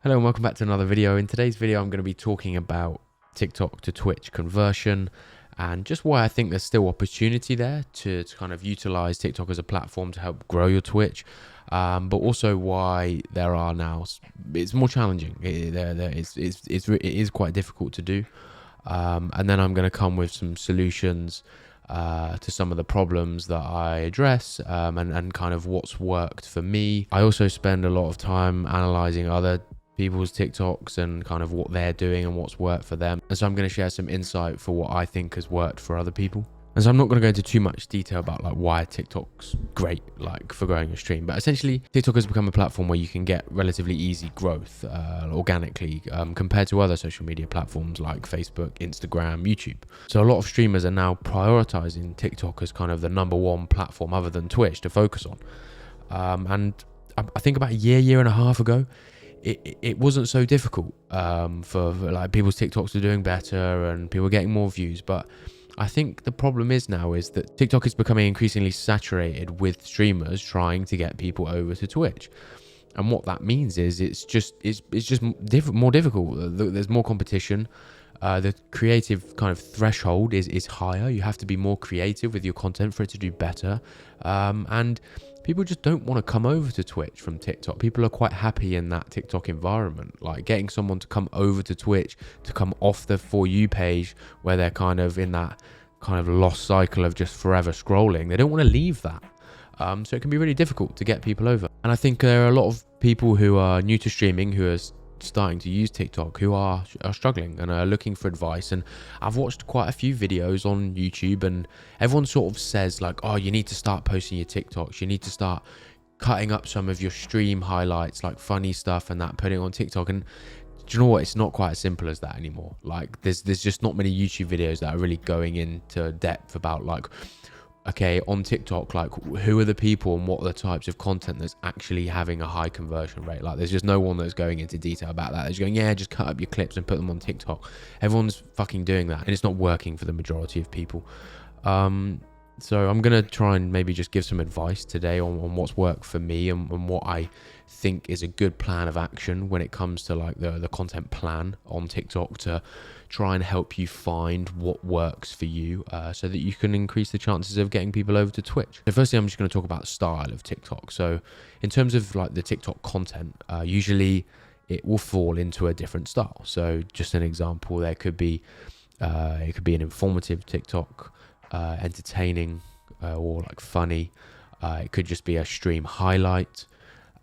Hello and welcome back to another video. In today's video, I'm going to be talking about TikTok to Twitch conversion and just why I think there's still opportunity there to kind of utilize TikTok as a platform to help grow your Twitch, but also why there are now, it's more challenging. It is quite difficult to do. And then I'm going to come with some solutions to some of the problems that I address and kind of what's worked for me. I also spend a lot of time analyzing other people's TikToks and kind of what they're doing and what's worked for them. And so I'm going to share some insight for what I think has worked for other people. And so I'm not going to go into too much detail about like why TikTok's great like for growing your stream, but essentially TikTok has become a platform where you can get relatively easy growth organically compared to other social media platforms like Facebook, Instagram, YouTube. So a lot of streamers are now prioritizing TikTok as kind of the number one platform other than Twitch to focus on. And I think about a year and a half ago, it wasn't so difficult for like people's TikToks are doing better and people are getting more views. But I think the problem is that TikTok is becoming increasingly saturated with streamers trying to get people over to Twitch. And what that means is it's just more difficult. There's more competition. The creative kind of threshold is higher. You have to be more creative with your content for it to do better. And people just don't want to come over to Twitch from TikTok. People are quite happy in that TikTok environment. Like getting someone to come over to Twitch, to come off the For You page where they're kind of in that kind of lost cycle of just forever scrolling. They don't want to leave that. So it can be really difficult to get people over. And I think there are a lot of people who are new to streaming who are starting to use TikTok who are struggling and are looking for advice. And I've watched quite a few videos on YouTube and everyone sort of says like, oh, you need to start posting your TikToks. You need to start cutting up some of your stream highlights, like funny stuff and that, putting it on TikTok. And do you know what? It's not quite as simple as that anymore. Like there's just not many YouTube videos that are really going into depth about like, okay, on TikTok, like who are the people and what are the types of content that's actually having a high conversion rate? Like there's just no one that's going into detail about that. They're just going, yeah, just cut up your clips and put them on TikTok. Everyone's fucking doing that and it's not working for the majority of people. So I'm going to try and maybe just give some advice today on what's worked for me and what I think is a good plan of action when it comes to like the content plan on TikTok to try and help you find what works for you so that you can increase the chances of getting people over to Twitch. So firstly, I'm just going to talk about the style of TikTok. So in terms of like the TikTok content, usually it will fall into a different style. So just an example, there could be it could be an informative TikTok, entertaining or like funny. It could just be a stream highlight.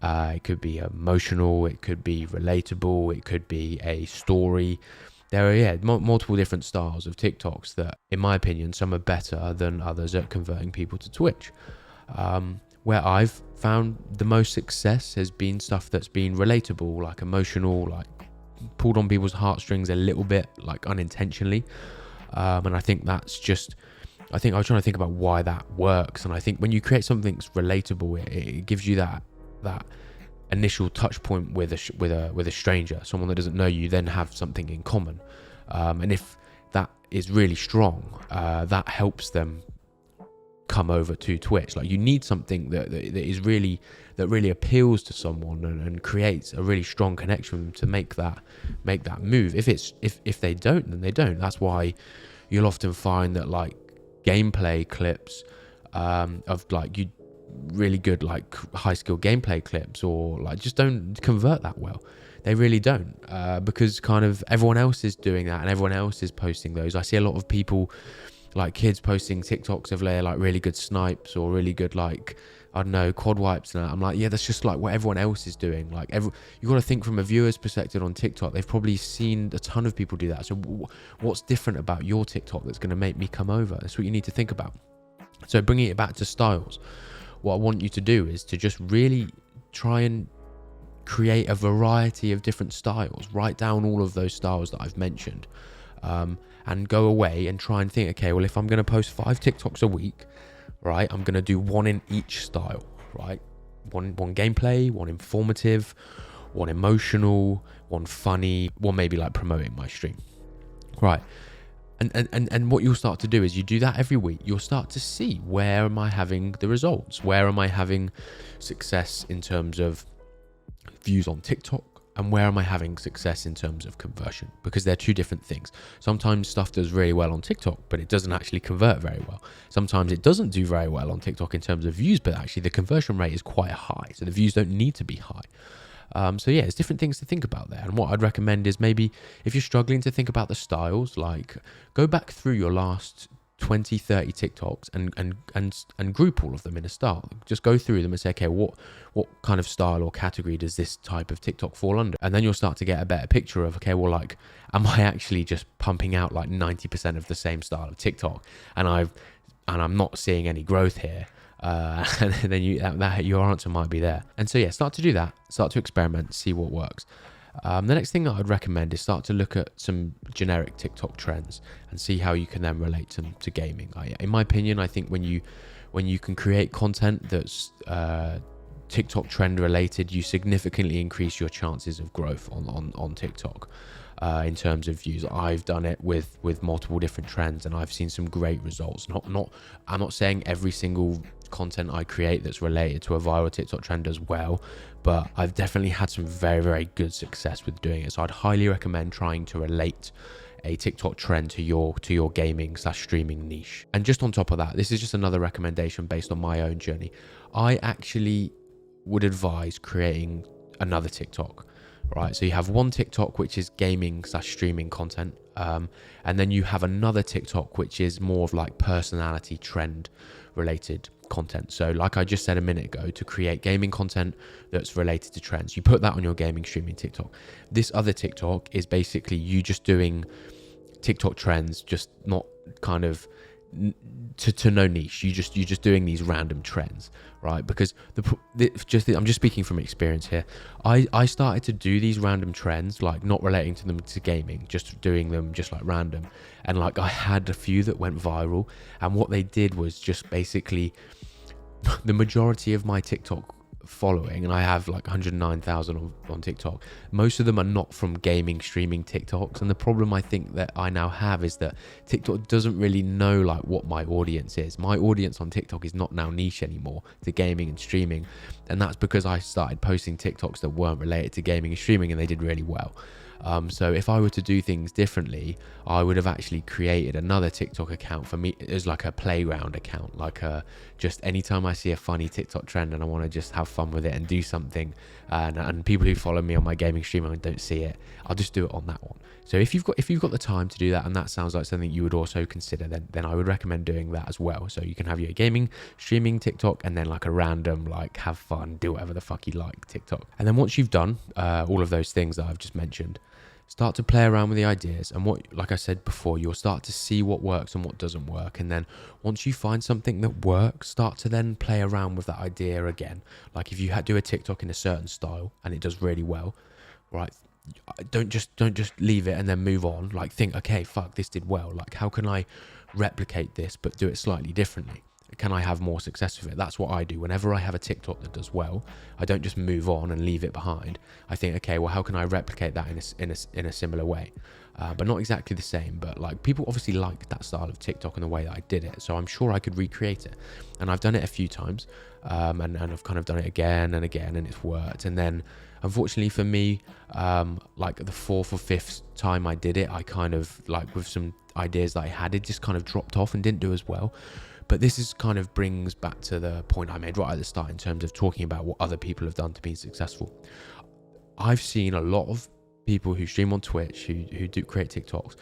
It could be emotional. It could be relatable. It could be a story. There are multiple different styles of TikToks that, in my opinion, some are better than others at converting people to Twitch. Where I've found the most success has been stuff that's been relatable, like emotional, like pulled on people's heartstrings a little bit, like unintentionally. And I think that's just, I was trying to think about why that works. And I think when you create something that's relatable, it gives you that initial touch point with a stranger, someone that doesn't know you, then have something in common. And if that is really strong, that helps them come over to Twitch. Like you need something that really appeals to someone and creates a really strong connection to make that move. If they don't, then they don't. That's why you'll often find that like gameplay clips of like you really good like high skill gameplay clips or like just don't convert that well. They really don't because kind of everyone else is doing that and everyone else is posting those. I see a lot of people like kids posting TikToks of like really good snipes or really good like I don't know quad wipes and that. I'm like, yeah, that's just like what everyone else is doing. Like you got to think from a viewer's perspective on TikTok. They've probably seen a ton of people do that. So what's different about your TikTok that's going to make me come over? That's what you need to think about. So bringing it back to styles, what I want you to do is to just really try and create a variety of different styles. Write down all of those styles that I've mentioned and go away and try and think, okay, well, if I'm going to post 5 TikToks a week, right, I'm going to do one in each style, right? One gameplay, one informative, one emotional, one funny, one maybe like promoting my stream, right? And what you'll start to do is you do that every week. You'll start to see where am I having the results? Where am I having success in terms of views on TikTok? and where am I having success in terms of conversion? Because they're two different things. Sometimes stuff does really well on TikTok, but it doesn't actually convert very well. Sometimes it doesn't do very well on TikTok in terms of views, but actually the conversion rate is quite high. So the views don't need to be high. So yeah, it's different things to think about there. And what I'd recommend is maybe if you're struggling to think about the styles, like go back through your last 20, 30 TikToks and group all of them in a style. Just go through them and say, okay, what kind of style or category does this type of TikTok fall under? And then you'll start to get a better picture of, okay, well, like, am I actually just pumping out like 90% of the same style of TikTok and I'm not seeing any growth here? And then your answer might be there. And so yeah, start to do that, start to experiment, see what works. The next thing that I'd recommend is start to look at some generic TikTok trends and see how you can then relate them to gaming. In my opinion, I think when you can create content that's TikTok trend related, you significantly increase your chances of growth on TikTok. In terms of views, I've done it with multiple different trends, and I've seen some great results. I'm not saying every single content I create that's related to a viral TikTok trend as well, but I've definitely had some very, very good success with doing it. So I'd highly recommend trying to relate a TikTok trend to your gaming/streaming niche. And just on top of that, this is just another recommendation based on my own journey. I actually would advise creating another TikTok. Right, so you have one TikTok which is gaming/streaming content, and then you have another TikTok which is more of like personality trend related content. So like I just said a minute ago, to create gaming content that's related to trends, you put that on your gaming streaming TikTok. This other TikTok is basically you just doing TikTok trends, just not kind of to no niche. You're just doing these random trends, right? Because I'm just speaking from experience here. I started to do these random trends, like not relating to them to gaming, just doing them just like random. And like I had a few that went viral, and what they did was just basically the majority of my TikTok following, and I have like 109,000 on TikTok, most of them are not from gaming streaming TikToks. And the problem I think that I now have is that TikTok doesn't really know like what my audience is. My audience on TikTok is not now niche anymore to gaming and streaming, and that's because I started posting TikToks that weren't related to gaming and streaming, and they did really well. So if I were to do things differently, I would have actually created another TikTok account for me as like a playground account, like just anytime I see a funny TikTok trend and I want to just have fun with it and do something, and people who follow me on my gaming stream and don't see it, I'll just do it on that one. So if you've got the time to do that, and that sounds like something you would also consider, then I would recommend doing that as well. So you can have your gaming streaming TikTok and then like a random like have fun, do whatever the fuck you like TikTok. And then once you've done all of those things that I've just mentioned, start to play around with the ideas, and like I said before, you'll start to see what works and what doesn't work. And then once you find something that works, start to then play around with that idea again. Like if you do a TikTok in a certain style and it does really well, right? Don't just leave it and then move on. Like think, okay, fuck, this did well. Like how can I replicate this but do it slightly differently? Can I have more success with it? That's what I do. Whenever I have a TikTok that does well, I don't just move on and leave it behind. I think, okay, well, how can I replicate that in a similar way? But not exactly the same. But like people obviously like that style of TikTok and the way that I did it, so I'm sure I could recreate it. And I've done it a few times, and I've kind of done it again and again, and it's worked. And then, unfortunately for me, like the fourth or fifth time I did it, I kind of like with some ideas that I had, it just kind of dropped off and didn't do as well. But this is kind of brings back to the point I made right at the start in terms of talking about what other people have done to be successful. I've seen a lot of people who stream on Twitch, who do create TikToks.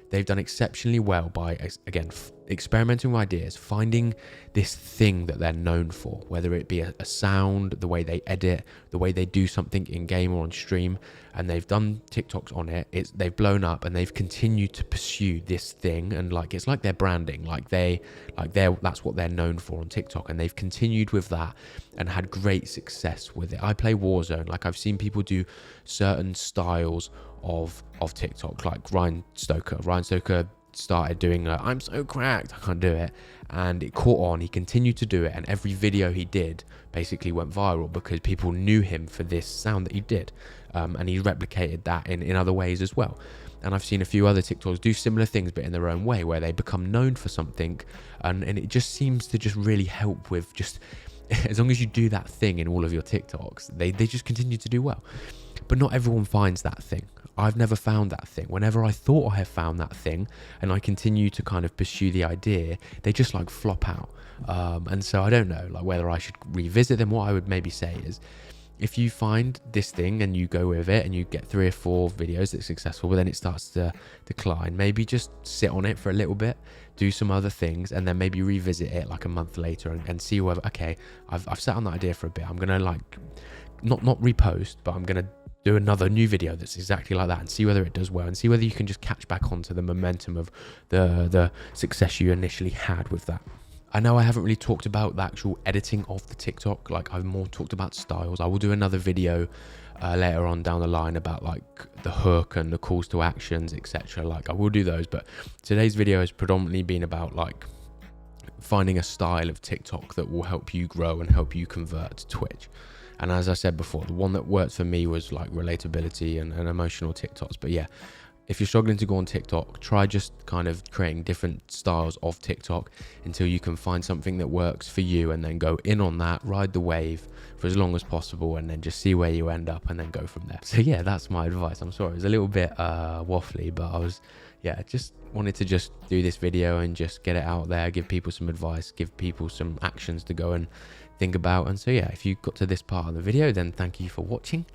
They've done exceptionally well by, again, experimenting with ideas, finding this thing that they're known for, whether it be a sound, the way they edit, the way they do something in game or on stream, and they've done TikToks on it. They've blown up, and they've continued to pursue this thing, and like it's like their branding, that's what they're known for on TikTok, and they've continued with that and had great success with it. I play Warzone. Like I've seen people do certain styles of TikTok, like Ryan Stoker. Ryan Stoker started doing I'm so cracked, I can't do it, and it caught on. He continued to do it, and every video he did basically went viral because people knew him for this sound that he did, and he replicated that in other ways as well. And I've seen a few other TikToks do similar things but in their own way, where they become known for something, and it just seems to just really help with just as long as you do that thing in all of your TikToks, they just continue to do well. But not everyone finds that thing. I've never found that thing. Whenever I thought I have found that thing and I continue to kind of pursue the idea, they just like flop out. And so I don't know like whether I should revisit them. What I would maybe say is, if you find this thing and you go with it and you get 3 or 4 videos that's successful, but then it starts to decline, maybe just sit on it for a little bit, do some other things, and then maybe revisit it like a month later and see whether, okay, I've sat on that idea for a bit. I'm going to like, not repost, but I'm going to do another new video that's exactly like that and see whether it does well and see whether you can just catch back onto the momentum of the success you initially had with that. I know I haven't really talked about the actual editing of the TikTok. Like, I've more talked about styles. I will do another video later on down the line about like the hook and the calls to actions, etc. Like, I will do those, but today's video has predominantly been about like finding a style of TikTok that will help you grow and help you convert to Twitch. And as I said before, the one that worked for me was like relatability and emotional TikToks. But yeah, if you're struggling to go on TikTok, try just kind of creating different styles of TikTok until you can find something that works for you, and then go in on that, ride the wave for as long as possible, and then just see where you end up and then go from there. So yeah, that's my advice. I'm sorry, it was a little bit waffly, but I was, just wanted to just do this video and just get it out there, give people some advice, give people some actions to go and think about. And so yeah, if you got to this part of the video, then thank you for watching.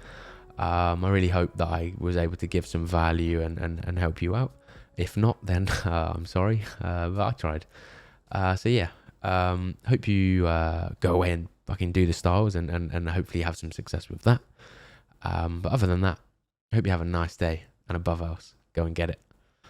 I really hope that I was able to give some value and help you out. If not, then I'm sorry, but I tried. So yeah, hope you go away and fucking do the styles and hopefully have some success with that. But other than that, I hope you have a nice day, and above else, go and get it.